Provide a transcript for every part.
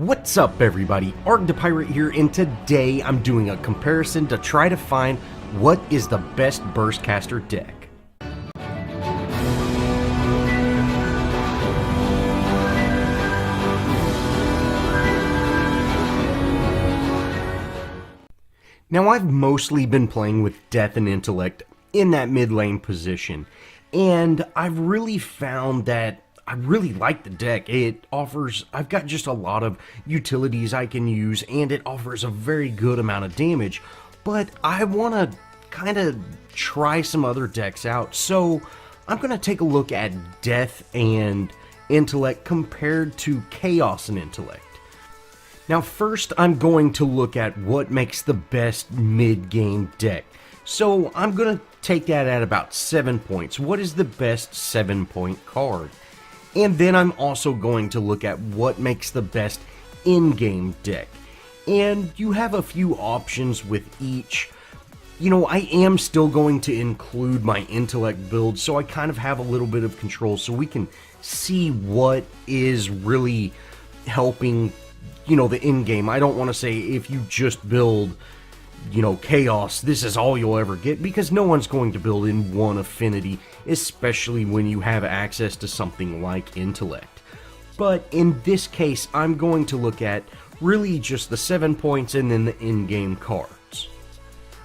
What's up everybody, Arrg the Pirate here, and today I'm doing a comparison to try to find what is the best burstcaster deck. Now I've mostly been playing with Death and Intellect in that mid lane position, and I've really found that I really like the deck. I've got just a lot of utilities I can use, and it offers a very good amount of damage, but I want to kind of try some other decks out, so I'm going to take a look at Death and Intellect compared to Chaos and Intellect. Now first I'm going to look at what makes the best mid-game deck. So I'm going to take that at about 7 points. What is the best 7-point card? And then I'm also going to look at what makes the best in-game deck. And you have a few options with each. You know, I am still going to include my intellect build, so I kind of have a little bit of control so we can see what is really helping, you know, the in-game. I don't want to say if you just build, you know, Chaos, this is all you'll ever get, because no one's going to build in one affinity, especially when you have access to something like Intellect. But in this case, I'm going to look at really just the 7 points and then the in-game cards.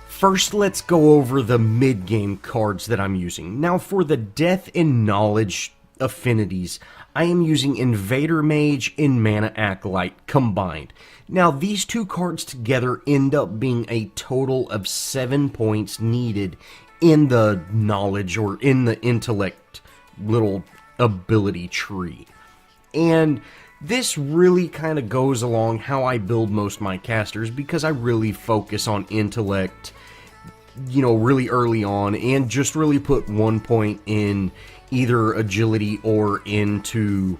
First, let's go over the mid-game cards that I'm using. Now, for the Death and Knowledge affinities, I am using Invader Mage and Mana Acolyte combined. Now, these two cards together end up being a total of 7 points needed in the knowledge or in the intellect little ability tree. And this really kind of goes along how I build most of my casters, because I really focus on intellect, you know, really early on, and just really put 1 point in either agility or into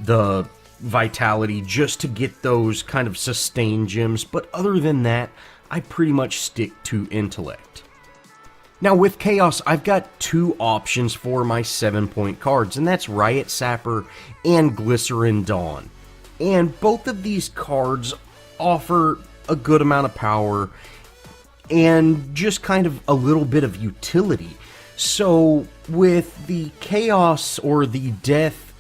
the vitality just to get those kind of sustain gems. But other than that, I pretty much stick to intellect. Now with Chaos, I've got two options for my 7-point cards, and that's Riot Sapper and Glycerin Dawn. And both of these cards offer a good amount of power and just kind of a little bit of utility. So with the Chaos or the Death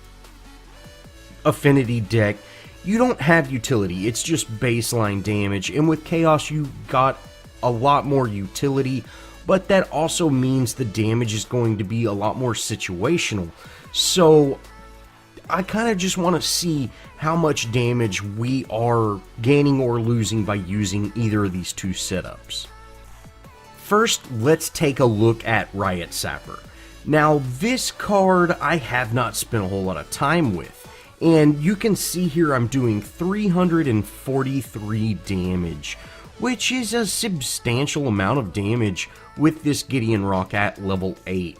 affinity deck, you don't have utility, it's just baseline damage, and with Chaos you got a lot more utility, but that also means the damage is going to be a lot more situational. So I kind of just want to see how much damage we are gaining or losing by using either of these two setups. First, let's take a look at Riot Sapper. Now, this card I have not spent a whole lot of time with, and you can see here I'm doing 343 damage, which is a substantial amount of damage with this Gideon Rock at level 8.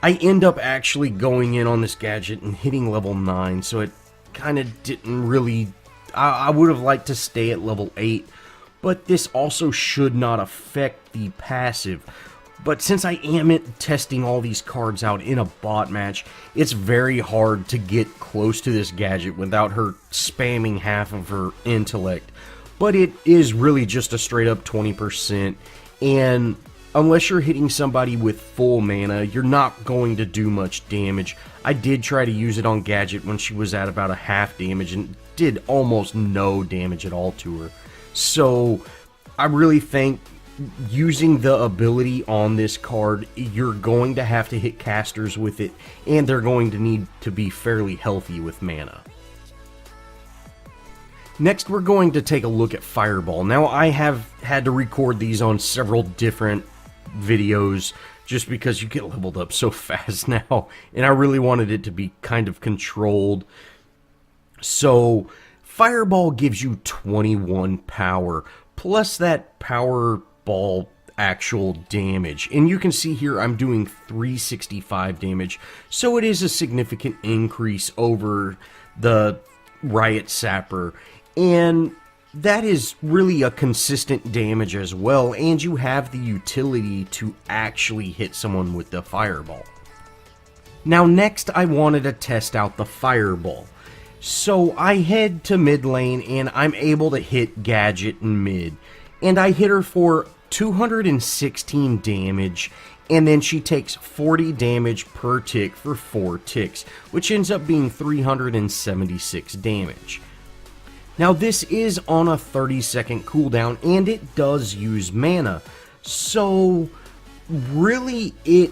I end up actually going in on this gadget and hitting level 9, so it kind of didn't really... I would have liked to stay at level 8, but this also should not affect the passive. But since I am testing all these cards out in a bot match, it's very hard to get close to this gadget without her spamming half of her intellect. But it is really just a straight up 20%, and unless you're hitting somebody with full mana, you're not going to do much damage. I did try to use it on Gadget when she was at about a half damage and did almost no damage at all to her. So I really think using the ability on this card, you're going to have to hit casters with it, and they're going to need to be fairly healthy with mana. Next, we're going to take a look at Fireball. Now, I have had to record these on several different videos just because you get leveled up so fast now, and I really wanted it to be kind of controlled. So, Fireball gives you 21 power, plus that power ball actual damage. And you can see here I'm doing 365 damage, so it is a significant increase over the Riot Sapper. And that is really a consistent damage as well, and you have the utility to actually hit someone with the Fireball. Now next I wanted to test out the Fireball. So I head to mid lane and I'm able to hit Gadget in mid. And I hit her for 216 damage, and then she takes 40 damage per tick for 4 ticks, which ends up being 376 damage. Now this is on a 30-second cooldown, and it does use mana, so really it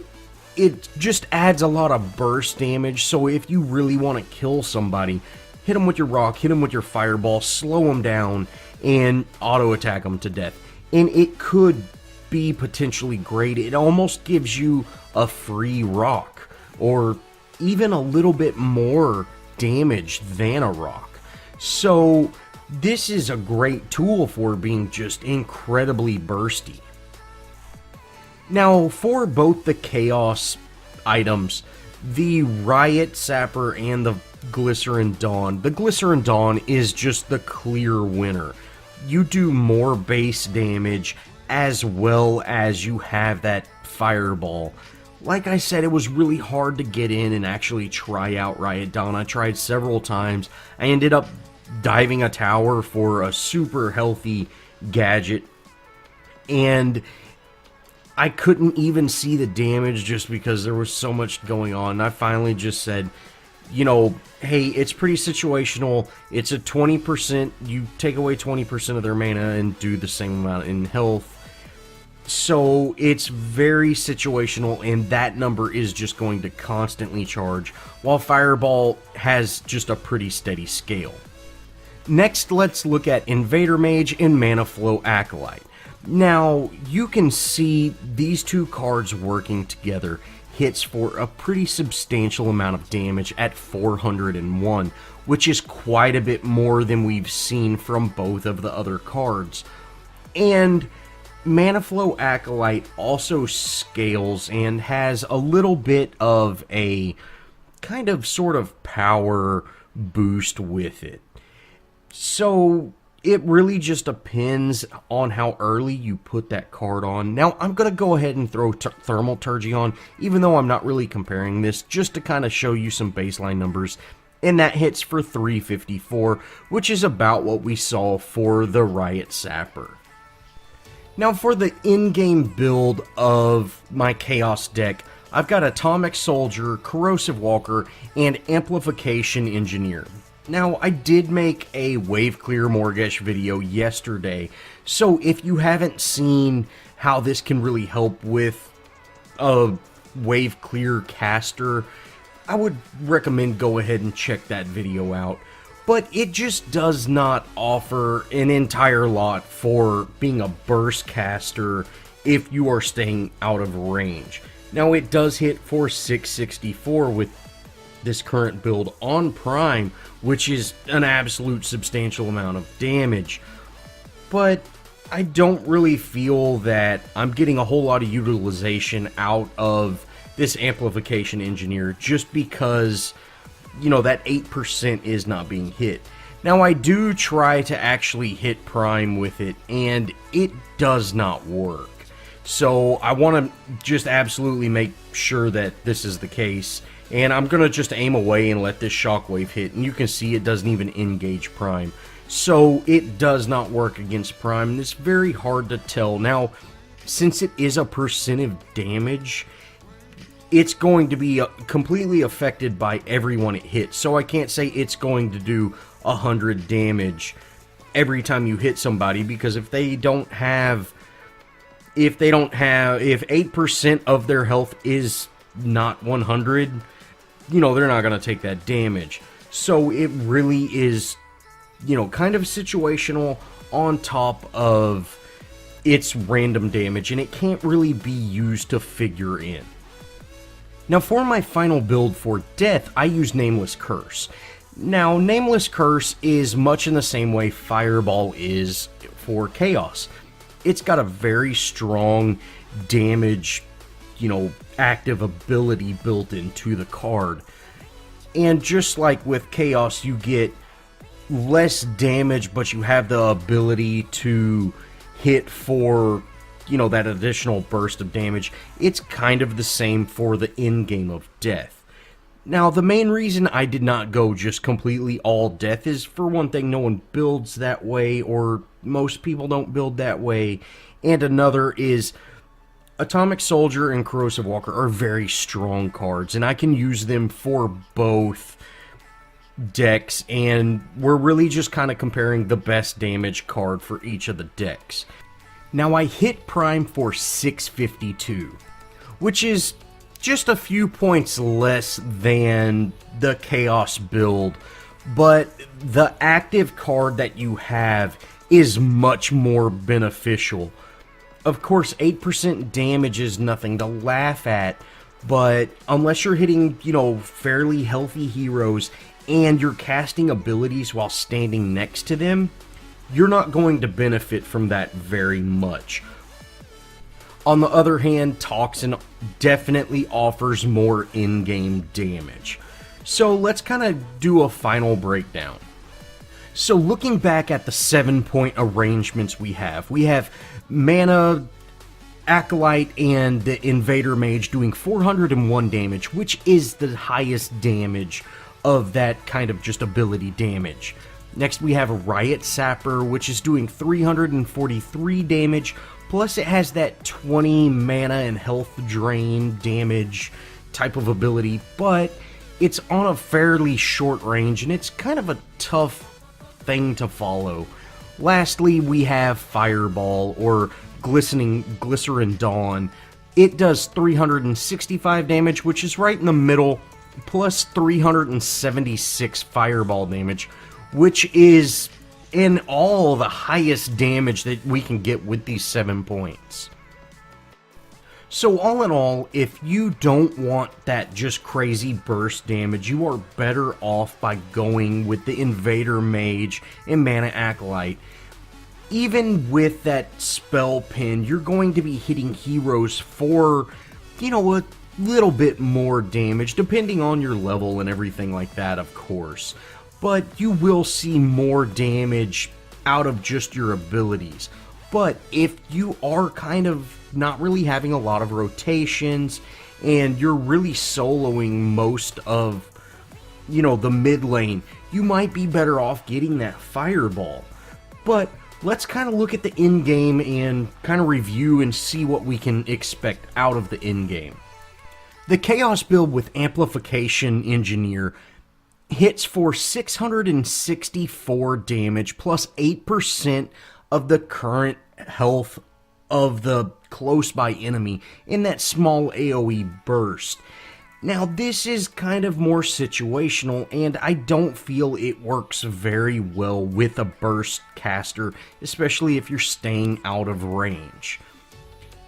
just adds a lot of burst damage. So if you really want to kill somebody, hit them with your rock, hit them with your fireball, slow them down, and auto attack them to death. And it could be potentially great. It almost gives you a free rock, or even a little bit more damage than a rock. So this is a great tool for being just incredibly bursty. Now for both the Chaos items, the Riot Sapper and the Glycerin Dawn, the Glycerin Dawn is just the clear winner. You do more base damage as well as you have that fireball. Like I said, it was really hard to get in and actually try out Riot Dawn. I tried several times. I ended up diving a tower for a super healthy Gadget, and I couldn't even see the damage just because there was so much going on. And I finally just said, you know, hey, it's pretty situational. It's a 20%, you take away 20% of their mana and do the same amount in health. So it's very situational, and that number is just going to constantly charge, while Fireball has just a pretty steady scale. Next, let's look at Invader Mage and Mana Flow Acolyte. Now, you can see these two cards working together hits for a pretty substantial amount of damage at 401, which is quite a bit more than we've seen from both of the other cards. And Mana Flow Acolyte also scales and has a little bit of a kind of sort of power boost with it. So it really just depends on how early you put that card on. Now, I'm going to go ahead and throw Thermalturgy on, even though I'm not really comparing this, just to kind of show you some baseline numbers. And that hits for 354, which is about what we saw for the Riot Sapper. Now, for the in-game build of my Chaos deck, I've got Atomic Soldier, Corrosive Walker, and Amplification Engineer. Now, I did make a Wave Clear Morgesh video yesterday, so if you haven't seen how this can really help with a Wave Clear caster, I would recommend go ahead and check that video out. But it just does not offer an entire lot for being a burst caster if you are staying out of range. Now, it does hit for 664 with this current build on Prime, which is an absolute substantial amount of damage. But I don't really feel that I'm getting a whole lot of utilization out of this Amplification Engineer just because, you know, that 8% is not being hit. Now, I do try to actually hit Prime with it, and it does not work. So I want to just absolutely make sure that this is the case. And I'm going to just aim away and let this Shockwave hit. And you can see it doesn't even engage Prime. So it does not work against Prime. And it's very hard to tell. Now, since it is a percent of damage, it's going to be completely affected by everyone it hits. So I can't say it's going to do 100 damage every time you hit somebody. Because if 8% of their health is not 100, you know, they're not going to take that damage. So it really is, you know, kind of situational on top of its random damage, and it can't really be used to figure in. Now, for my final build for Death, I use Nameless Curse. Now, Nameless Curse is much in the same way Fireball is for Chaos. It's got a very strong damage, you know, active ability built into the card. And just like with Chaos, you get less damage, but you have the ability to hit for, you know, that additional burst of damage. It's kind of the same for the in-game of Death. Now, the main reason I did not go just completely all death is, for one thing, no one builds that way, or most people don't build that way, and another is Atomic Soldier and Corrosive Walker are very strong cards, and I can use them for both decks, and we're really just kind of comparing the best damage card for each of the decks. Now, I hit Prime for 652, which is just a few points less than the Chaos build, but the active card that you have is much more beneficial. Of course, 8% damage is nothing to laugh at, but unless you're hitting, fairly healthy heroes and you're casting abilities while standing next to them, you're not going to benefit from that very much. On the other hand, Toxin definitely offers more in-game damage. So let's kind of do a final breakdown. So looking back at the 7-point arrangements we have Mana, Acolyte, and the Invader Mage doing 401 damage, which is the highest damage of that kind of just ability damage. Next we have a Riot Sapper, which is doing 343 damage, plus it has that 20 mana and health drain damage type of ability, but it's on a fairly short range and it's kind of a tough thing to follow. Lastly, we have Fireball, or Glycerin Dawn. It does 365 damage, which is right in the middle, plus 376 Fireball damage, which is in all the highest damage that we can get with these 7 points. So all in all, if you don't want that just crazy burst damage, you are better off by going with the Invader Mage and Mana Acolyte. Even with that spell pin, you're going to be hitting heroes for, a little bit more damage, depending on your level and everything like that, of course. But you will see more damage out of just your abilities. But if you are kind of not really having a lot of rotations, and you're really soloing most of, the mid lane, you might be better off getting that Fireball. But let's kind of look at the in-game and kind of review and see what we can expect out of the in-game. The Chaos build with Amplification Engineer hits for 664 damage plus 8% of the current health of the close by enemy in that small AoE burst. Now, this is kind of more situational, and I don't feel it works very well with a burst caster, especially if you're staying out of range.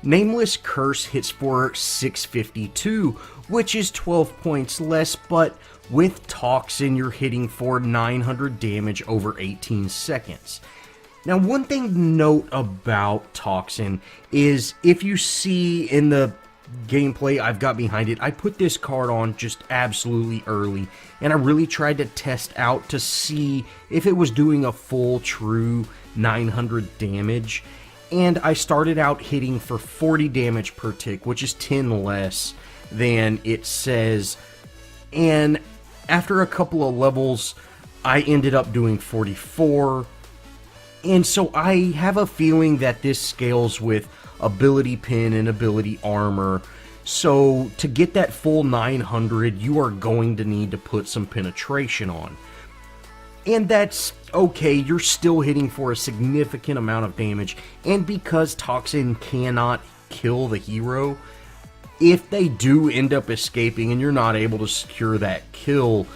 Nameless Curse hits for 652, which is 12 points less, but with Toxin, you're hitting for 900 damage over 18 seconds. Now, one thing to note about Toxin is, if you see in the gameplay I've got behind it, I put this card on just absolutely early, and I really tried to test out to see if it was doing a full true 900 damage, and I started out hitting for 40 damage per tick, which is 10 less than it says, and after a couple of levels I ended up doing 44. And so I have a feeling that this scales with ability pin and ability armor. So to get that full 900, you are going to need to put some penetration on. And that's okay, you're still hitting for a significant amount of damage. And because Toxin cannot kill the hero, if they do end up escaping and you're not able to secure that kill,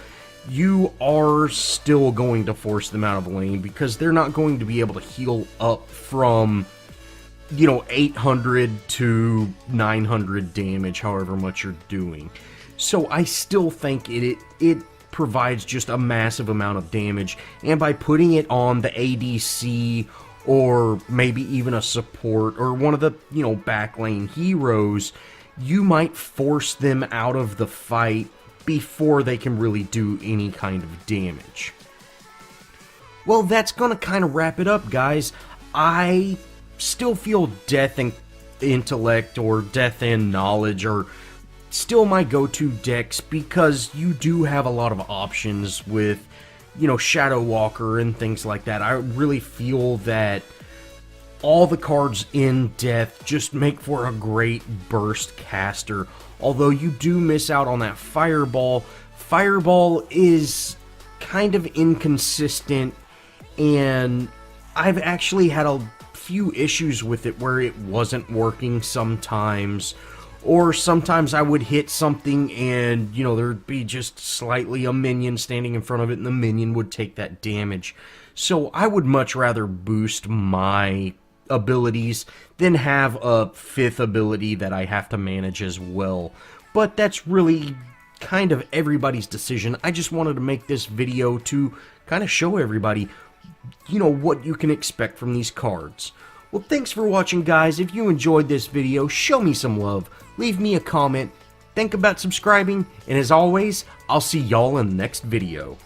you are still going to force them out of the lane, because they're not going to be able to heal up from, 800 to 900 damage, however much you're doing. So I still think it provides just a massive amount of damage, and by putting it on the ADC, or maybe even a support, or one of the, back lane heroes, you might force them out of the fight before they can really do any kind of damage. Well, that's going to kind of wrap it up, guys. I still feel Death and Intellect, or Death and Knowledge, are still my go-to decks because you do have a lot of options with, you know, Shadow Walker and things like that. I really feel that all the cards in Death just make for a great burst caster. Although you do miss out on that Fireball. Fireball is kind of inconsistent, and I've actually had a few issues with it where it wasn't working sometimes. Or sometimes I would hit something and, you know, there'd be just slightly a minion standing in front of it and the minion would take that damage. So I would much rather boost my abilities than have a 5th ability that I have to manage as well. But that's really kind of everybody's decision. I just wanted to make this video to kind of show everybody, you know, what you can expect from these cards. Well, thanks for watching, guys. If you enjoyed this video, show me some love. Leave me a comment. Think about subscribing. And as always, I'll see y'all in the next video.